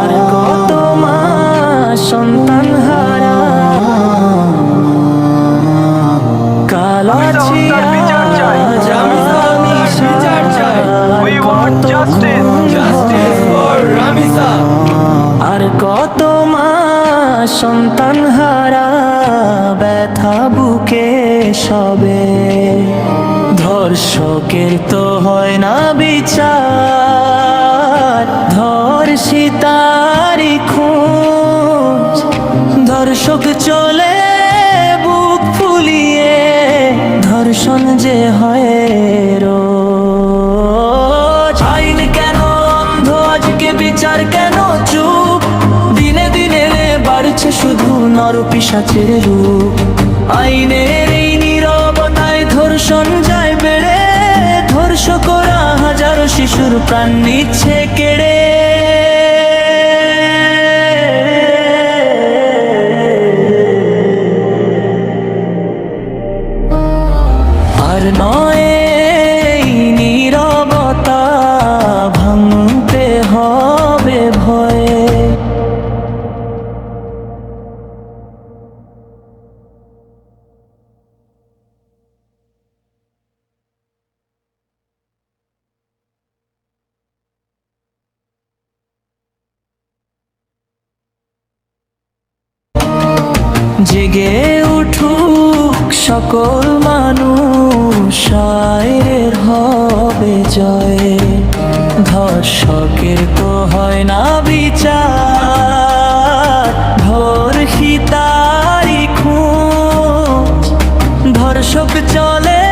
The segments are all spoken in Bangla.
আর কত মা সন্তান হারা কালো আর কত মা সন্তান হারা ব্যথা বুকে সবে ধর্ষকের তো হয় না বিচার ধর্ষিতারি খোঁজ ধর্ষক চলে বুক ফুলিয়ে ধর্ষণ যে হয় রোজ আইন কেন অন্ধ আজকে বিচার কেন চুপ দিনে দিনে বাড়ছে শুধু নরপিশাচের রূপ আইনের এই নীরবতায় ধর্ষণ যায় বেড়ে ধর্ষকরা হাজারো শিশুর প্রাণ নিচ্ছে কেড়ে আর নয় এই নীরবতা ভাঙতে হবে ভয়ে জেগে উঠুক সকল মানুষ আয়ের হবে জয় ধর্ষকের তো হয় না বিচার ধর্ষিতারি খোঁজ ধর্ষক চলে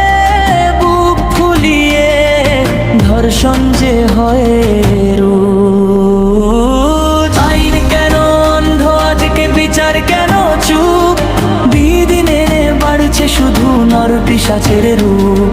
বুক ফুলিয়ে ধর্ষণ যে হয় রোজ আইন কেন অন্ধ আজকে বিচার কেন চুপ দিনে বাড়ছে শুধু নরপিশাচের রূপ